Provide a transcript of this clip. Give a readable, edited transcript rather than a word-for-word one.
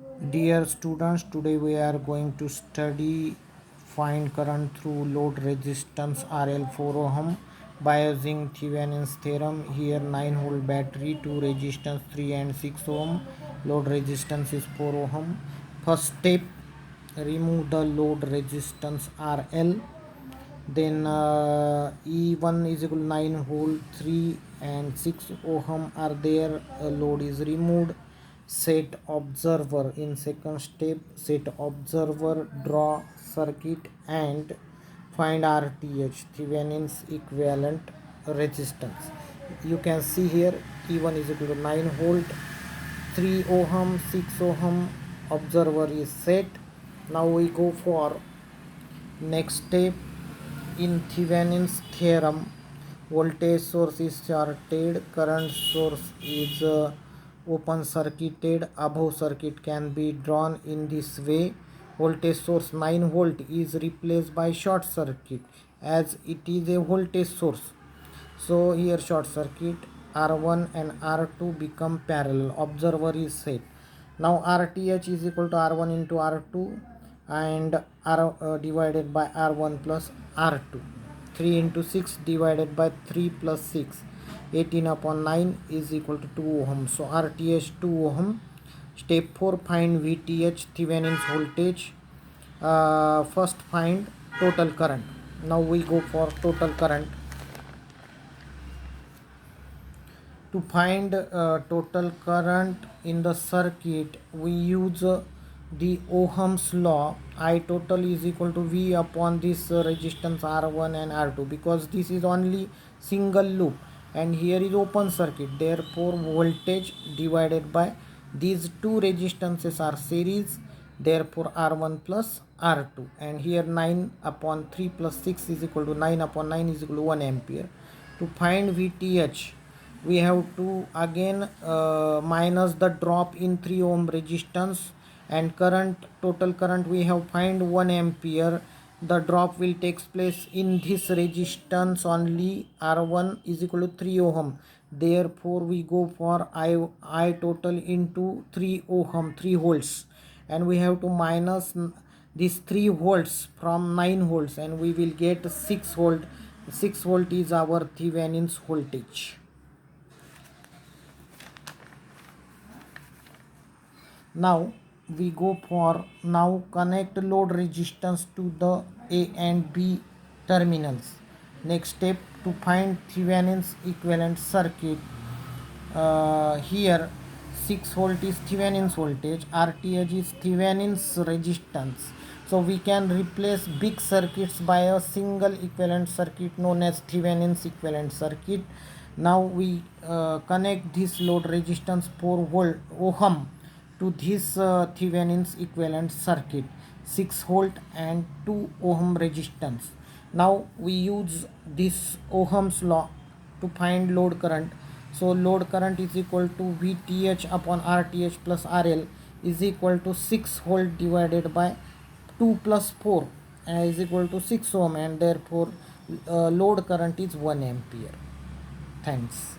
Dear students, today we are going to study find current through load resistance RL 4 ohm by using Thevenin's theorem. Here 9 volt battery, 2 resistance 3 and 6 ohm, load resistance is 4 ohm. First step, remove the load resistance RL. Then E1 is equal to 9 volt, 3 and 6 ohm are there. Load is removed. Set observer. In second step, set observer, draw circuit and find RTH, Thevenin's equivalent resistance. You can see here E1 is equal to 9 volt, 3 ohm, 6 ohm. Observer is set. Now we go for next step. In Thevenin's theorem, voltage source is shorted, current source is open circuited. Above circuit can be drawn in this way. Voltage source 9 volt is replaced by short circuit as it is a voltage source. So here short circuit, R1 and R2 become parallel. Observer is set. Now RTH is equal to R1 into R2 and R divided by R1 plus R2. 3 into 6 divided by 3 plus 6. 18 upon 9 is equal to 2 ohm. So RTH 2 ohm. Step 4, find VTH, Thevenin's voltage. First find total current. Now we go for total current. To find total current in the circuit, we use the Ohm's law. I total is equal to V upon this resistance R1 and R2, because this is only single loop and here is open circuit. Therefore voltage divided by these two resistances are series. Therefore R1 plus R2, and here 9 upon 3 plus 6 is equal to 9 upon 9 is equal to 1 ampere. To find VTH, we have to again minus the drop in 3 ohm resistance, and current, total current we have find 1 ampere. The drop will take place in this resistance only. R1 is equal to 3 ohm. Therefore we go for I total into 3 ohm, 3 volts, and we have to minus these 3 volts from 9 volts and we will get 6 volt. 6 volt is our Thevenin's voltage. Now we go for, now connect load resistance to the A and B terminals. Next step, to find Thevenin's equivalent circuit. Here 6 volt is Thevenin's voltage, RTH is Thevenin's resistance. So we can replace big circuits by a single equivalent circuit known as Thevenin's equivalent circuit. Now we connect this load resistance 4 volt ohm to this Thevenin's equivalent circuit, 6 volt and 2 ohm resistance. Now we use this Ohm's law to find load current. So load current is equal to VTH upon RTH plus RL is equal to 6 volt divided by 2 plus 4 is equal to 6 ohm, and therefore load current is 1 ampere. Thanks.